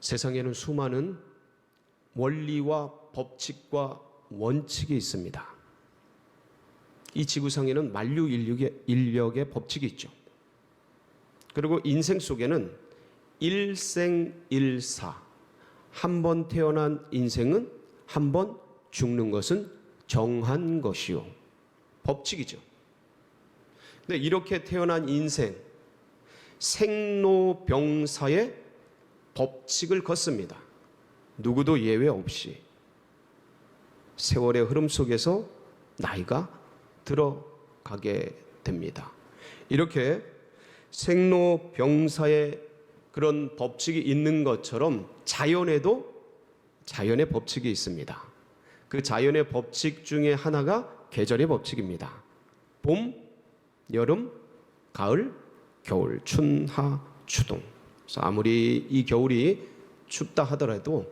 세상에는 수많은 원리와 법칙과 원칙이 있습니다. 이 지구상에는 만류 인력의 법칙이 있죠. 그리고 인생 속에는 일생일사, 한 번 태어난 인생은 한 번 죽는 것은 정한 것이요, 법칙이죠. 근데 이렇게 태어난 인생, 생로병사의 법칙을 걷습니다. 누구도 예외 없이 세월의 흐름 속에서 나이가 들어가게 됩니다. 이렇게 생로병사의 그런 법칙이 있는 것처럼 자연에도 자연의 법칙이 있습니다. 그 자연의 법칙 중에 하나가 계절의 법칙입니다. 봄, 여름, 가을, 겨울, 춘하, 추동. 그래서 아무리 이 겨울이 춥다 하더라도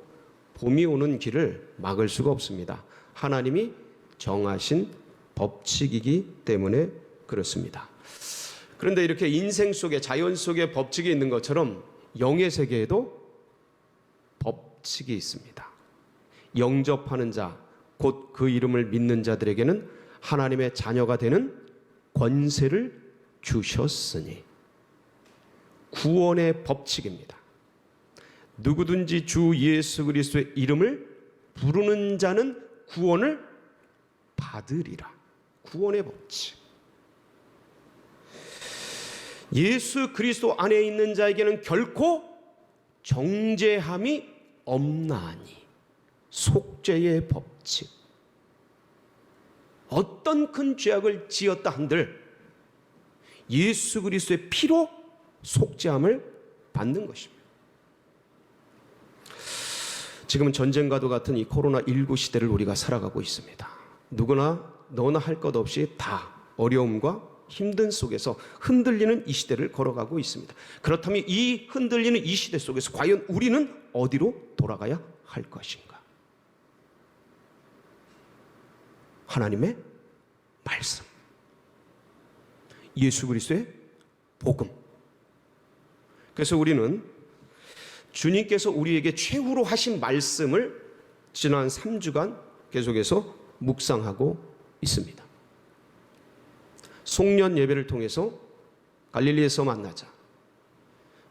봄이 오는 길을 막을 수가 없습니다. 하나님이 정하신 법칙이기 때문에 그렇습니다. 그런데 이렇게 인생 속에, 자연 속에 법칙이 있는 것처럼 영의 세계에도 법칙이 있습니다. 영접하는 자, 곧 그 이름을 믿는 자들에게는 하나님의 자녀가 되는 권세를 주셨으니, 구원의 법칙입니다. 누구든지 주 예수 그리스도의 이름을 부르는 자는 구원을 받으리라. 구원의 법칙. 예수 그리스도 안에 있는 자에게는 결코 정죄함이 없나니. 속죄의 법칙. 어떤 큰 죄악을 지었다 한들 예수 그리스도의 피로 속죄함을 받는 것입니다. 지금은 전쟁과도 같은 이 코로나19 시대를 우리가 살아가고 있습니다. 누구나 너나 할 것 없이 다 어려움과 힘든 속에서 흔들리는 이 시대를 걸어가고 있습니다. 그렇다면 이 흔들리는 이 시대 속에서 과연 우리는 어디로 돌아가야 할 것인가? 하나님의 말씀, 예수 그리스도의 복음. 그래서 우리는 주님께서 우리에게 최후로 하신 말씀을 지난 3주간 계속해서 묵상하고 있습니다. 송년 예배를 통해서 갈릴리에서 만나자.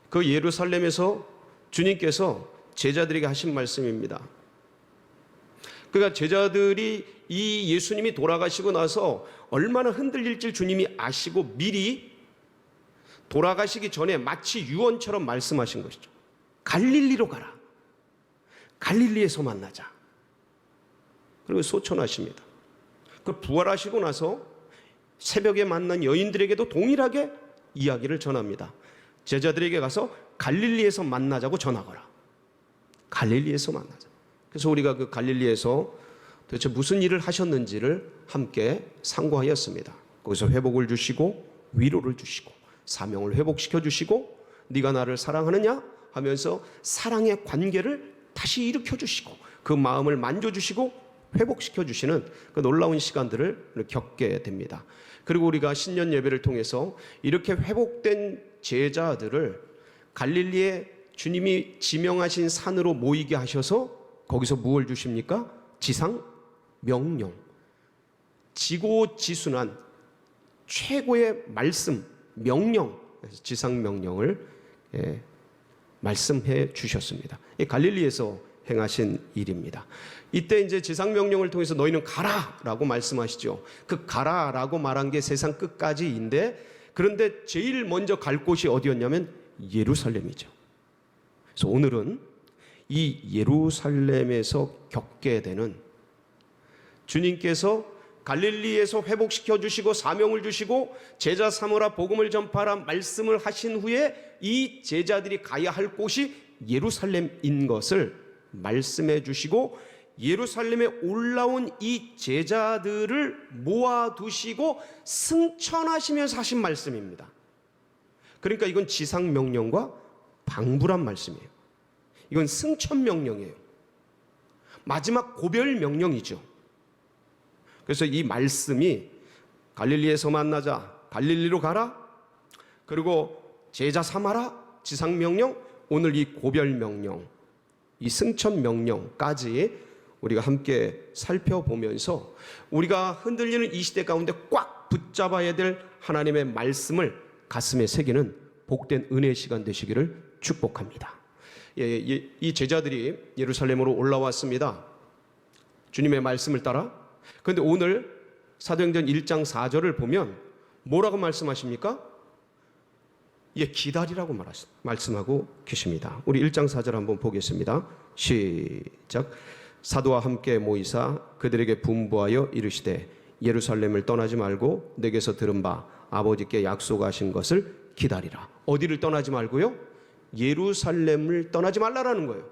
그 예루살렘에서 주님께서 제자들에게 하신 말씀입니다. 그러니까 제자들이 이 예수님이 돌아가시고 나서 얼마나 흔들릴지 주님이 아시고 미리 돌아가시기 전에 마치 유언처럼 말씀하신 것이죠. 갈릴리로 가라. 갈릴리에서 만나자. 그리고 소천하십니다. 그 부활하시고 나서 새벽에 만난 여인들에게도 동일하게 이야기를 전합니다. 제자들에게 가서 갈릴리에서 만나자고 전하거라. 갈릴리에서 만나자. 그래서 우리가 그 갈릴리에서 도대체 무슨 일을 하셨는지를 함께 상고하였습니다. 거기서 회복을 주시고 위로를 주시고 사명을 회복시켜 주시고 네가 나를 사랑하느냐 하면서 사랑의 관계를 다시 일으켜 주시고 그 마음을 만져주시고 회복시켜 주시는 그 놀라운 시간들을 겪게 됩니다. 그리고 우리가 신년 예배를 통해서 이렇게 회복된 제자들을 갈릴리에 주님이 지명하신 산으로 모이게 하셔서 거기서 무엇을 주십니까? 지상 명령. 지고지순한 최고의 말씀, 명령, 지상 명령을 말씀해 주셨습니다. 갈릴리에서 행하신 일입니다. 이때 이제 지상 명령을 통해서 너희는 가라라고 말씀하시죠. 그 가라라고 말한 게 세상 끝까지인데, 그런데 제일 먼저 갈 곳이 어디였냐면 예루살렘이죠. 그래서 오늘은 이 예루살렘에서 겪게 되는 주님께서 갈릴리에서 회복시켜 주시고 사명을 주시고 제자 삼으라 복음을 전파하라 말씀을 하신 후에 이 제자들이 가야 할 곳이 예루살렘인 것을 말씀해 주시고 예루살렘에 올라온 이 제자들을 모아두시고 승천하시면서 하신 말씀입니다. 그러니까 이건 지상명령과 방불한 말씀이에요. 이건 승천명령이에요. 마지막 고별명령이죠. 그래서 이 말씀이 갈릴리에서 만나자, 갈릴리로 가라, 그리고 제자 삼아라, 지상명령, 오늘 이 고별명령, 이 승천 명령까지 우리가 함께 살펴보면서 우리가 흔들리는 이 시대 가운데 꽉 붙잡아야 될 하나님의 말씀을 가슴에 새기는 복된 은혜의 시간 되시기를 축복합니다. 이 제자들이 예루살렘으로 올라왔습니다. 주님의 말씀을 따라. 그런데 오늘 사도행전 1장 4절을 보면 뭐라고 말씀하십니까? 기다리라고 말씀하고 계십니다. 우리 1장 4절 한번 보겠습니다. 시작. 사도와 함께 모이사 그들에게 분부하여 이르시되 예루살렘을 떠나지 말고 내게서 들은 바 아버지께 약속하신 것을 기다리라. 어디를 떠나지 말고요? 예루살렘을 떠나지 말라라는 거예요.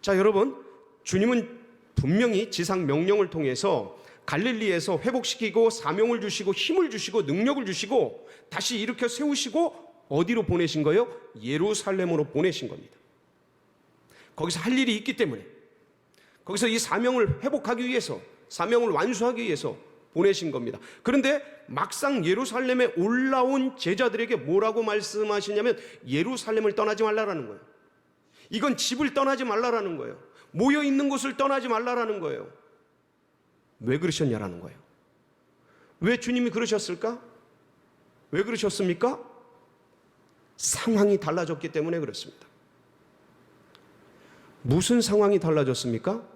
자, 여러분, 주님은 분명히 지상 명령을 통해서 갈릴리에서 회복시키고 사명을 주시고 힘을 주시고 능력을 주시고 다시 일으켜 세우시고 어디로 보내신 거예요? 예루살렘으로 보내신 겁니다. 거기서 할 일이 있기 때문에, 거기서 이 사명을 회복하기 위해서, 사명을 완수하기 위해서 보내신 겁니다. 그런데 막상 예루살렘에 올라온 제자들에게 뭐라고 말씀하시냐면 예루살렘을 떠나지 말라라는 거예요. 이건 집을 떠나지 말라라는 거예요. 모여 있는 곳을 떠나지 말라라는 거예요. 왜 그러셨냐라는 거예요. 왜 주님이 그러셨을까? 왜 그러셨습니까? 상황이 달라졌기 때문에 그렇습니다. 무슨 상황이 달라졌습니까?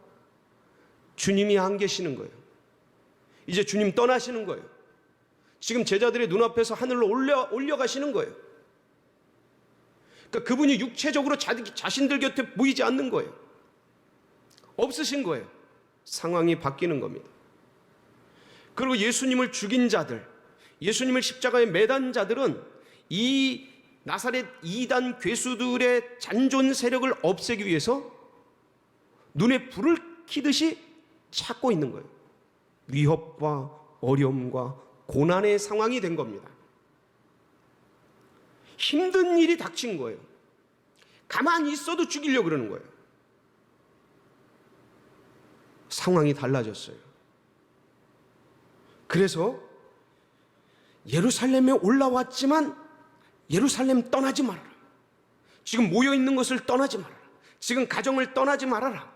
주님이 안 계시는 거예요. 이제 주님 떠나시는 거예요. 지금 제자들의 눈앞에서 하늘로 올려가시는 거예요. 그러니까 그분이 육체적으로 자신들 곁에 보이지 않는 거예요. 없으신 거예요. 상황이 바뀌는 겁니다. 그리고 예수님을 죽인 자들, 예수님을 십자가에 매단 자들은 이 나사렛 이단 괴수들의 잔존 세력을 없애기 위해서 눈에 불을 켜듯이 찾고 있는 거예요. 위협과 어려움과 고난의 상황이 된 겁니다. 힘든 일이 닥친 거예요. 가만히 있어도 죽이려고 그러는 거예요. 상황이 달라졌어요. 그래서 예루살렘에 올라왔지만 예루살렘 떠나지 말아라. 지금 모여있는 것을 떠나지 말아라. 지금 가정을 떠나지 말아라.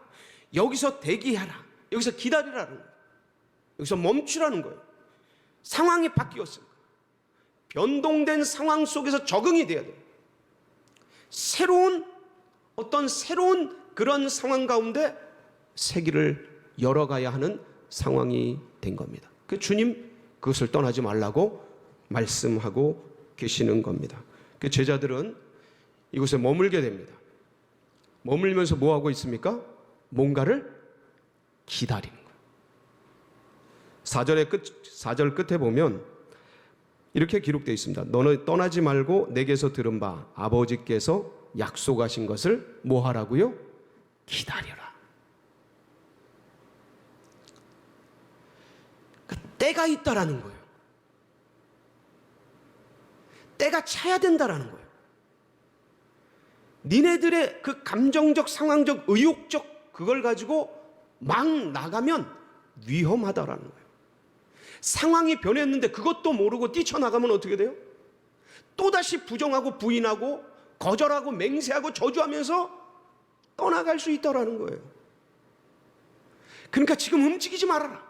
여기서 대기하라. 여기서 기다리라는 거예요. 여기서 멈추라는 거예요. 상황이 바뀌었습니다. 변동된 상황 속에서 적응이 돼야 돼요. 새로운 그런 상황 가운데 세기를 열어가야 하는 상황이 된 겁니다. 그 주님 그것을 떠나지 말라고 말씀하고 계시는 겁니다. 그 제자들은 이곳에 머물게 됩니다. 머물면서 뭐 하고 있습니까? 뭔가를 기다리는 거예요. 4절 끝에 보면 이렇게 기록되어 있습니다. 너는 떠나지 말고 내게서 들은 바 아버지께서 약속하신 것을 뭐 하라고요? 기다려라. 때가 있다라는 거예요. 때가 차야 된다라는 거예요. 니네들의 그 감정적, 상황적, 의욕적 그걸 가지고 막 나가면 위험하다라는 거예요. 상황이 변했는데 그것도 모르고 뛰쳐나가면 어떻게 돼요? 또다시 부정하고 부인하고 거절하고 맹세하고 저주하면서 떠나갈 수 있다라는 거예요. 그러니까 지금 움직이지 말아라.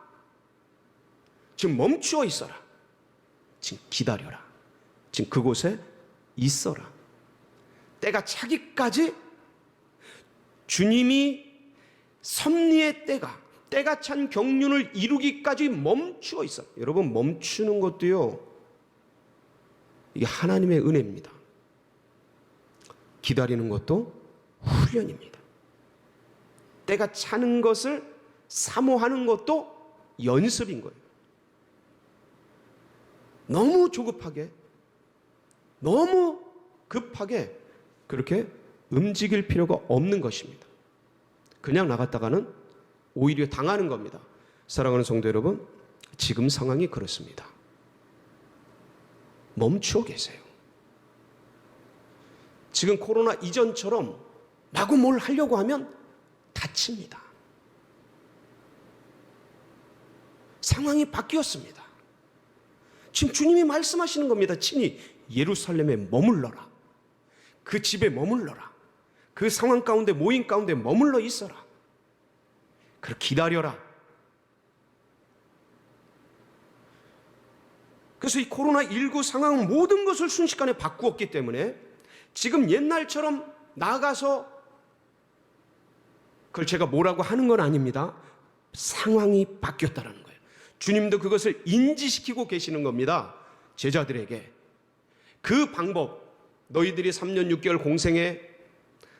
지금 멈추어 있어라. 지금 기다려라. 지금 그곳에 있어라. 때가 차기까지 주님이 섭리의 때가 찬 경륜을 이루기까지 멈추어 있어. 여러분, 멈추는 것도요, 이게 하나님의 은혜입니다. 기다리는 것도 훈련입니다. 때가 차는 것을 사모하는 것도 연습인 거예요. 너무 조급하게, 너무 급하게 그렇게 움직일 필요가 없는 것입니다. 그냥 나갔다가는 오히려 당하는 겁니다. 사랑하는 성도 여러분, 지금 상황이 그렇습니다. 멈추어 계세요. 지금 코로나 이전처럼 마구 뭘 하려고 하면 다칩니다. 상황이 바뀌었습니다. 지금 주님이 말씀하시는 겁니다. 친히 예루살렘에 머물러라. 그 집에 머물러라. 그 상황 가운데, 모임 가운데 머물러 있어라. 그리고 기다려라. 그래서 이 코로나19 상황은 모든 것을 순식간에 바꾸었기 때문에 지금 옛날처럼 나가서, 그걸 제가 뭐라고 하는 건 아닙니다. 상황이 바뀌었다는 거예요. 주님도 그것을 인지시키고 계시는 겁니다. 제자들에게. 그 방법, 너희들이 3년 6개월 공생에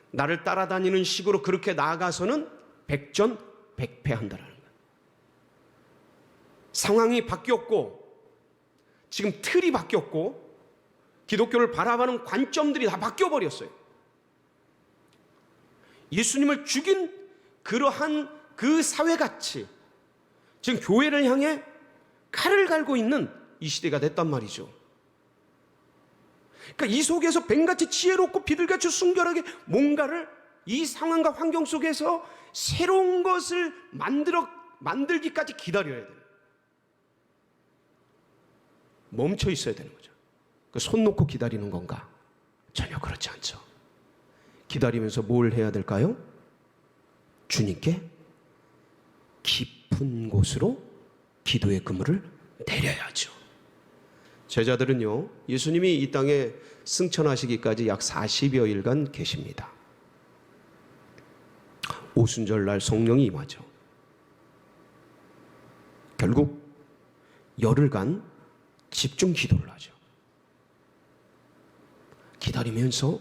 나를 따라다니는 식으로 그렇게 나아가서는 백전백패한다라는 거예요. 상황이 바뀌었고, 지금 틀이 바뀌었고, 기독교를 바라보는 관점들이 다 바뀌어버렸어요. 예수님을 죽인 그러한 그 사회가치, 지금 교회를 향해 칼을 갈고 있는 이 시대가 됐단 말이죠. 그러니까 이 속에서 뱀같이 지혜롭고 비둘기같이 순결하게 뭔가를 이 상황과 환경 속에서 새로운 것을 만들기까지 기다려야 돼요. 멈춰 있어야 되는 거죠. 손 놓고 기다리는 건가? 전혀 그렇지 않죠. 기다리면서 뭘 해야 될까요? 주님께 깊은 곳으로 기도의 그물을 내려야죠. 제자들은요, 예수님이 이 땅에 승천하시기까지 약 40여일간 계십니다. 오순절날 성령이 임하죠. 결국 열흘간 집중 기도를 하죠. 기다리면서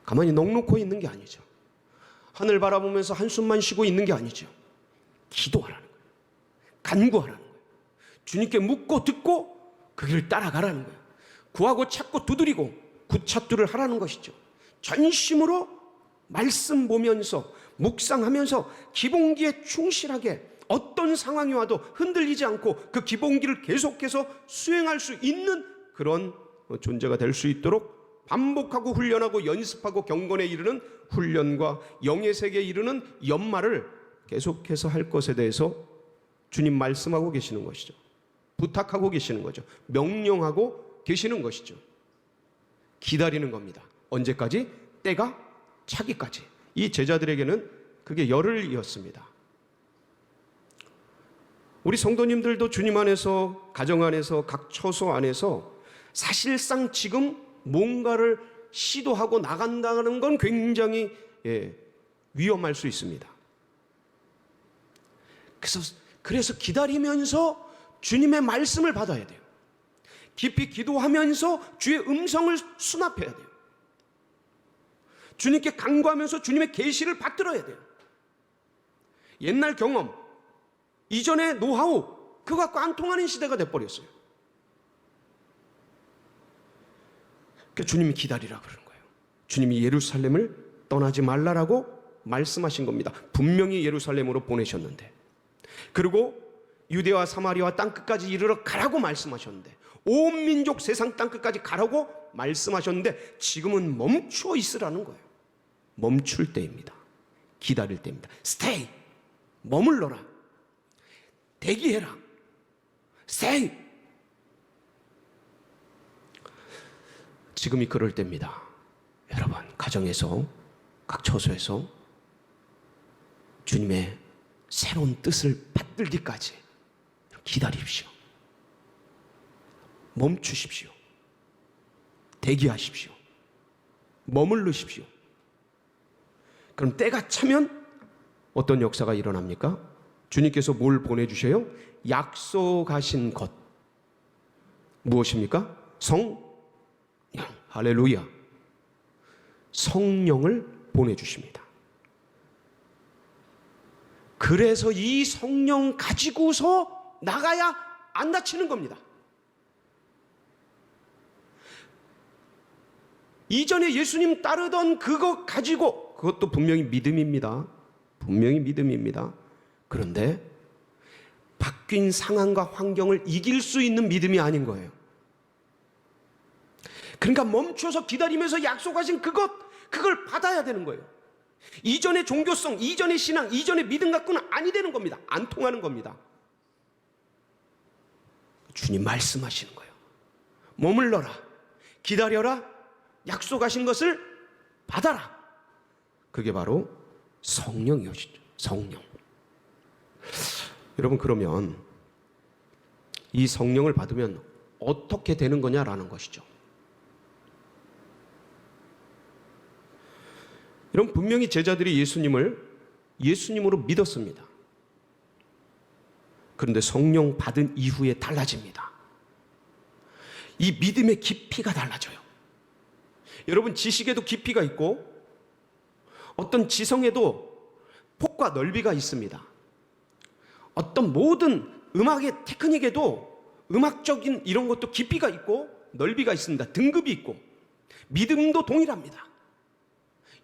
가만히 넋놓고 있는 게 아니죠. 하늘 바라보면서 한숨만 쉬고 있는 게 아니죠. 기도하라는 거예요. 간구하라는 거예요. 주님께 묻고 듣고 그 길을 따라가라는 거예요. 구하고 찾고 두드리고 굿찾두를 하라는 것이죠. 전심으로 말씀 보면서 묵상하면서 기본기에 충실하게 어떤 상황이 와도 흔들리지 않고 그 기본기를 계속해서 수행할 수 있는 그런 존재가 될 수 있도록 반복하고 훈련하고 연습하고 경건에 이르는 훈련과 영의 세계에 이르는 연말을 계속해서 할 것에 대해서 주님 말씀하고 계시는 것이죠. 부탁하고 계시는 거죠. 명령하고 계시는 것이죠. 기다리는 겁니다. 언제까지? 때가 차기까지. 이 제자들에게는 그게 열흘이었습니다. 우리 성도님들도 주님 안에서, 가정 안에서, 각 처소 안에서 사실상 지금 뭔가를 시도하고 나간다는 건 굉장히 위험할 수 있습니다. 그래서 기다리면서 주님의 말씀을 받아야 돼요. 깊이 기도하면서 주의 음성을 수납해야 돼요. 주님께 간구하면서 주님의 계시를 받들어야 돼요. 옛날 경험, 이전의 노하우, 그거 갖고 안 통하는 시대가 돼버렸어요. 그러니까 주님이 기다리라 그러는 거예요. 주님이 예루살렘을 떠나지 말라라고 말씀하신 겁니다. 분명히 예루살렘으로 보내셨는데, 그리고 유대와 사마리아와 땅끝까지 이르러 가라고 말씀하셨는데, 온 민족 세상 땅끝까지 가라고 말씀하셨는데 지금은 멈추어 있으라는 거예요. 멈출 때입니다. 기다릴 때입니다. Stay, 머물러라. 대기해라. Stay. 지금이 그럴 때입니다. 여러분, 가정에서, 각 처소에서 주님의 새로운 뜻을 받들기까지 기다리십시오. 멈추십시오. 대기하십시오. 머무르십시오. 그럼 때가 차면 어떤 역사가 일어납니까? 주님께서 뭘 보내주셔요? 약속하신 것. 무엇입니까? 성령. 할렐루야. 성령을 보내주십니다. 그래서 이 성령 가지고서 나가야 안 다치는 겁니다. 이전에 예수님 따르던 그것 가지고, 그것도 분명히 믿음입니다. 분명히 믿음입니다. 그런데 바뀐 상황과 환경을 이길 수 있는 믿음이 아닌 거예요. 그러니까 멈춰서 기다리면서 약속하신 그걸 받아야 되는 거예요. 이전의 종교성, 이전의 신앙, 이전의 믿음 갖고는 아니 되는 겁니다. 안 통하는 겁니다. 주님 말씀하시는 거예요. 머물러라, 기다려라, 약속하신 것을 받아라. 그게 바로 성령이오시죠. 성령. 여러분, 그러면 이 성령을 받으면 어떻게 되는 거냐라는 것이죠. 여러분, 분명히 제자들이 예수님으로 믿었습니다. 그런데 성령 받은 이후에 달라집니다. 이 믿음의 깊이가 달라져요. 여러분, 지식에도 깊이가 있고 어떤 지성에도 폭과 넓이가 있습니다. 어떤 모든 음악의 테크닉에도 음악적인 이런 것도 깊이가 있고 넓이가 있습니다. 등급이 있고 믿음도 동일합니다.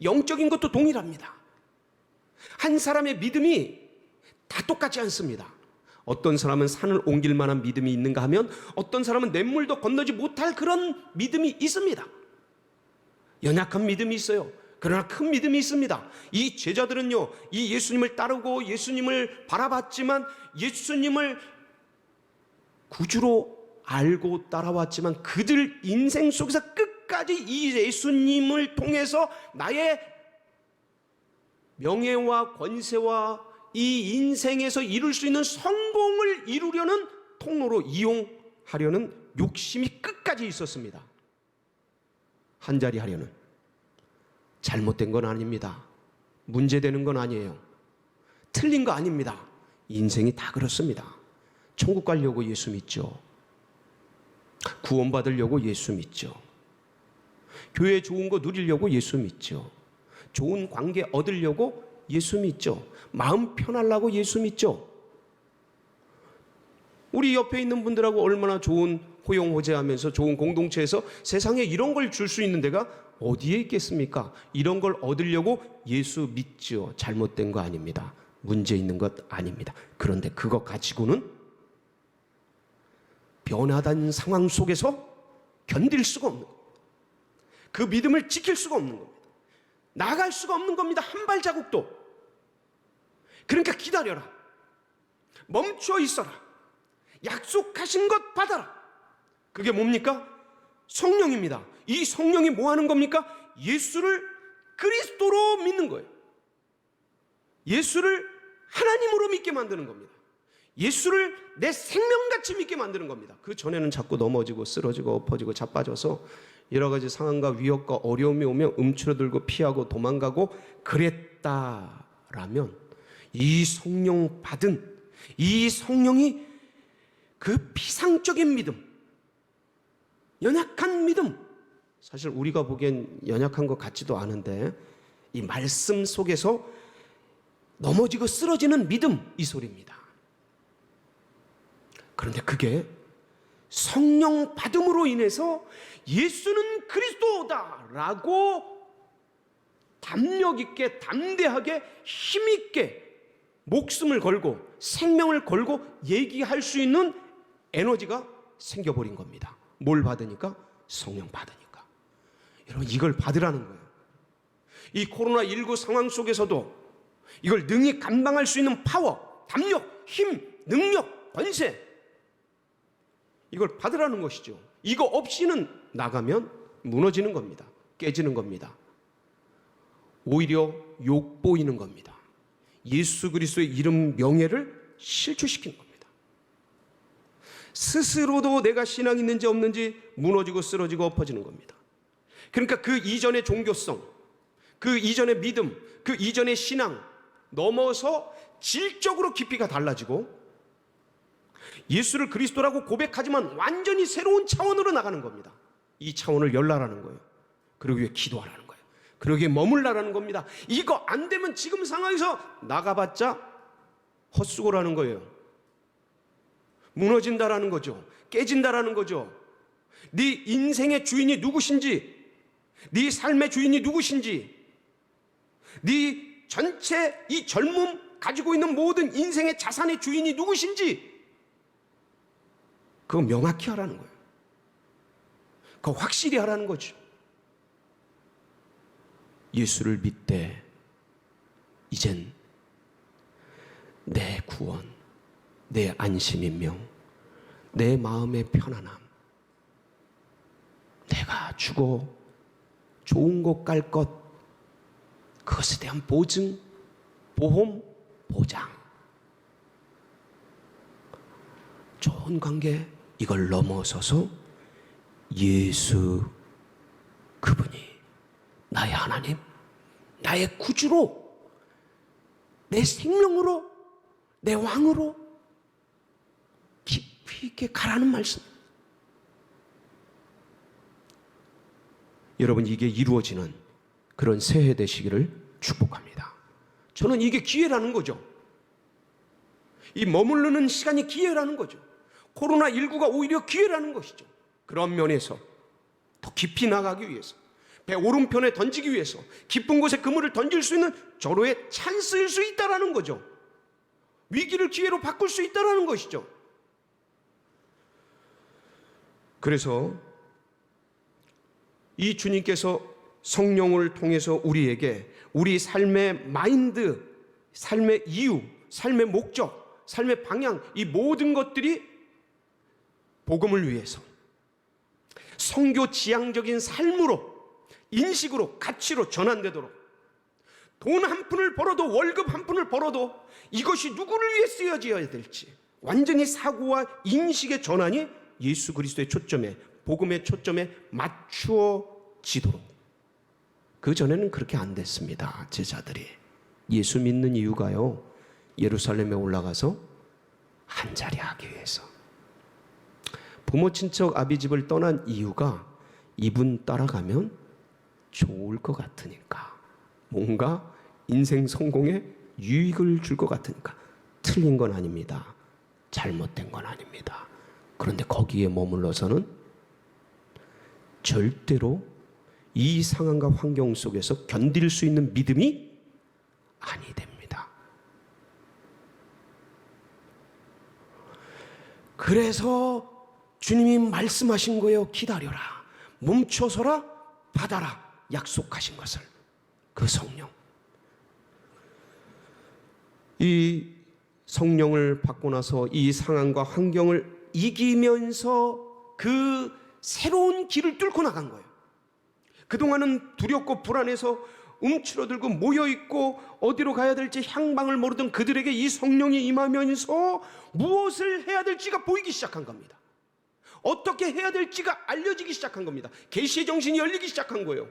영적인 것도 동일합니다. 한 사람의 믿음이 다 똑같지 않습니다. 어떤 사람은 산을 옮길 만한 믿음이 있는가 하면 어떤 사람은 냇물도 건너지 못할 그런 믿음이 있습니다. 연약한 믿음이 있어요. 그러나 큰 믿음이 있습니다. 이 제자들은요, 이 예수님을 따르고 예수님을 바라봤지만 예수님을 구주로 알고 따라왔지만 그들 인생 속에서 끝까지 이 예수님을 통해서 나의 명예와 권세와 이 인생에서 이룰 수 있는 성공을 이루려는 통로로 이용하려는 욕심이 끝까지 있었습니다. 한 자리 하려는. 잘못된 건 아닙니다. 문제되는 건 아니에요. 틀린 거 아닙니다. 인생이 다 그렇습니다. 천국 가려고 예수 믿죠. 구원받으려고 예수 믿죠. 교회 좋은 거 누리려고 예수 믿죠. 좋은 관계 얻으려고 예수 믿죠. 마음 편하려고 예수 믿죠. 우리 옆에 있는 분들하고 얼마나 좋은 호용호재하면서 좋은 공동체에서 세상에 이런 걸 줄 수 있는 데가 어디에 있겠습니까? 이런 걸 얻으려고 예수 믿죠. 잘못된 거 아닙니다. 문제 있는 것 아닙니다. 그런데 그거 가지고는 변화된 상황 속에서 견딜 수가 없는 겁니다. 그 믿음을 지킬 수가 없는 겁니다. 나갈 수가 없는 겁니다. 한 발자국도. 그러니까 기다려라. 멈춰 있어라. 약속하신 것 받아라. 그게 뭡니까? 성령입니다. 이 성령이 뭐 하는 겁니까? 예수를 그리스도로 믿는 거예요. 예수를 하나님으로 믿게 만드는 겁니다. 예수를 내 생명같이 믿게 만드는 겁니다. 그 전에는 자꾸 넘어지고 쓰러지고 엎어지고 자빠져서 여러 가지 상황과 위협과 어려움이 오면 움츠러들고 피하고 도망가고 그랬다라면 이 성령 받은 이 성령이 그 피상적인 믿음, 연약한 믿음, 사실 우리가 보기엔 연약한 것 같지도 않은데 이 말씀 속에서 넘어지고 쓰러지는 믿음, 이 소리입니다. 그런데 그게 성령 받음으로 인해서 예수는 그리스도다라고 담력 있게 담대하게 힘 있게 목숨을 걸고 생명을 걸고 얘기할 수 있는 에너지가 생겨버린 겁니다. 뭘 받으니까? 성령 받으니까. 여러분, 이걸 받으라는 거예요. 이 코로나19 상황 속에서도 이걸 능히 감당할 수 있는 파워, 담력, 힘, 능력, 권세, 이걸 받으라는 것이죠. 이거 없이는 나가면 무너지는 겁니다. 깨지는 겁니다. 오히려 욕보이는 겁니다. 예수 그리스도의 이름 명예를 실추시키는 겁니다. 스스로도 내가 신앙이 있는지 없는지 무너지고 쓰러지고 엎어지는 겁니다. 그러니까 그 이전의 종교성, 그 이전의 믿음, 그 이전의 신앙 넘어서 질적으로 깊이가 달라지고 예수를 그리스도라고 고백하지만 완전히 새로운 차원으로 나가는 겁니다. 이 차원을 열라라는 거예요. 그러기 위해 기도하라는 거예요. 그러기에 머물라라는 겁니다. 이거 안 되면 지금 상황에서 나가봤자 헛수고라는 거예요. 무너진다라는 거죠. 깨진다라는 거죠. 네 인생의 주인이 누구신지, 네 삶의 주인이 누구신지, 네 전체 이 젊음 가지고 있는 모든 인생의 자산의 주인이 누구신지 그거 명확히 하라는 거예요. 그거 확실히 하라는 거죠. 예수를 믿되 이젠 내 구원, 내 안심인명, 내 마음의 편안함, 내가 주고 좋은 곳 갈 것, 그것에 대한 보증, 보험, 보장, 좋은 관계, 이걸 넘어서서 예수 그분이 나의 하나님, 나의 구주로, 내 생명으로, 내 왕으로 깊이 있게 가라는 말씀. 여러분, 이게 이루어지는 그런 새해 되시기를 축복합니다. 저는 이게 기회라는 거죠. 이 머무르는 시간이 기회라는 거죠. 코로나19가 오히려 기회라는 것이죠. 그런 면에서 더 깊이 나가기 위해서, 배 오른편에 던지기 위해서, 깊은 곳에 그물을 던질 수 있는 절호의 찬스일 수 있다는 거죠. 위기를 기회로 바꿀 수 있다는 것이죠. 그래서 이 주님께서 성령을 통해서 우리에게 우리 삶의 마인드, 삶의 이유, 삶의 목적, 삶의 방향, 이 모든 것들이 복음을 위해서 선교 지향적인 삶으로, 인식으로, 가치로 전환되도록, 돈 한 푼을 벌어도, 월급 한 푼을 벌어도 이것이 누구를 위해 쓰여져야 될지 완전히 사고와 인식의 전환이 예수 그리스도의 초점에, 복음의 초점에 맞추어지도록. 그전에는 그렇게 안 됐습니다. 제자들이 예수 믿는 이유가요, 예루살렘에 올라가서 한자리 하기 위해서, 부모 친척 아비집을 떠난 이유가 이분 따라가면 좋을 것 같으니까, 뭔가 인생 성공에 유익을 줄 것 같으니까. 틀린 건 아닙니다. 잘못된 건 아닙니다. 그런데 거기에 머물러서는 절대로 이 상황과 환경 속에서 견딜 수 있는 믿음이 아니 됩니다. 그래서 주님이 말씀하신 거예요. 기다려라, 멈춰서라, 받아라, 약속하신 것을. 그 성령, 이 성령을 받고 나서 이 상황과 환경을 이기면서 그 새로운 길을 뚫고 나간 거예요. 그동안은 두렵고 불안해서 움츠러들고 모여있고 어디로 가야 될지 향방을 모르던 그들에게 이 성령이 임하면서 무엇을 해야 될지가 보이기 시작한 겁니다. 어떻게 해야 될지가 알려지기 시작한 겁니다. 계시의 정신이 열리기 시작한 거예요.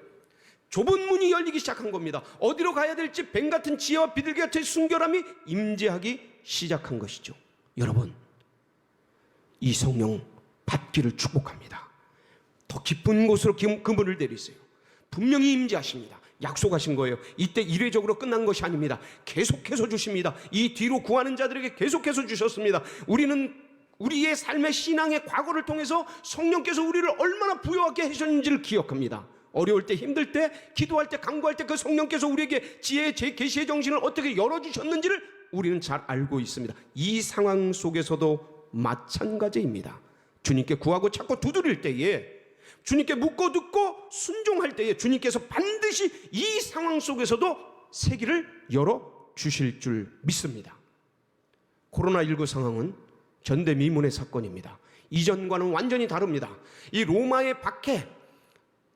좁은 문이 열리기 시작한 겁니다. 어디로 가야 될지 뱀 같은 지혜와 비둘기 같은 순결함이 임재하기 시작한 것이죠. 여러분, 이 성령 받기를 축복합니다. 더 깊은 곳으로 그물을 내리세요. 분명히 임재하십니다. 약속하신 거예요. 이때 이례적으로 끝난 것이 아닙니다. 계속해서 주십니다. 이 뒤로 구하는 자들에게 계속해서 주셨습니다. 우리는 우리의 삶의 신앙의 과거를 통해서 성령께서 우리를 얼마나 부여하게 하셨는지를 기억합니다. 어려울 때, 힘들 때, 기도할 때, 간구할 때 그 성령께서 우리에게 지혜의 계시의 정신을 어떻게 열어주셨는지를 우리는 잘 알고 있습니다. 이 상황 속에서도 마찬가지입니다. 주님께 구하고 찾고 두드릴 때에, 주님께 묻고 듣고 순종할 때에 주님께서 반드시 이 상황 속에서도 새 길을 열어주실 줄 믿습니다. 코로나19 상황은 전대미문의 사건입니다. 이전과는 완전히 다릅니다. 이 로마의 박해,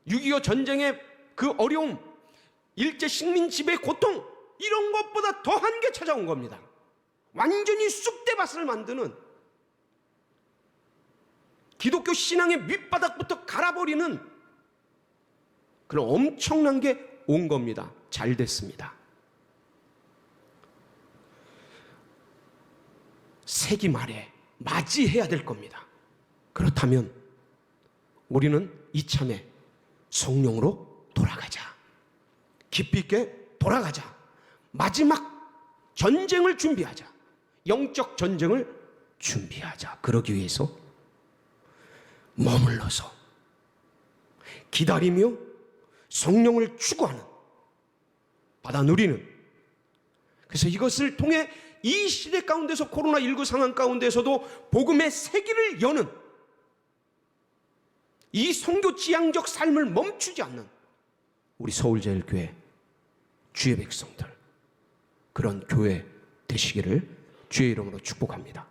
6.25 전쟁의 그 어려움, 일제 식민 지배의 고통, 이런 것보다 더한 게 찾아온 겁니다. 완전히 쑥대밭을 만드는, 기독교 신앙의 밑바닥부터 갈아버리는 그런 엄청난 게 온 겁니다. 잘 됐습니다. 세기 말에 맞이해야 될 겁니다. 그렇다면 우리는 이참에 성령으로 돌아가자. 깊이 있게 돌아가자. 마지막 전쟁을 준비하자. 영적 전쟁을 준비하자. 그러기 위해서 머물러서 기다리며 성령을 추구하는, 받아 누리는, 그래서 이것을 통해 이 시대 가운데서, 코로나19 상황 가운데서도 복음의 세기를 여는, 이 선교 지향적 삶을 멈추지 않는 우리 서울제일교회 주의 백성들, 그런 교회 되시기를 주의 이름으로 축복합니다.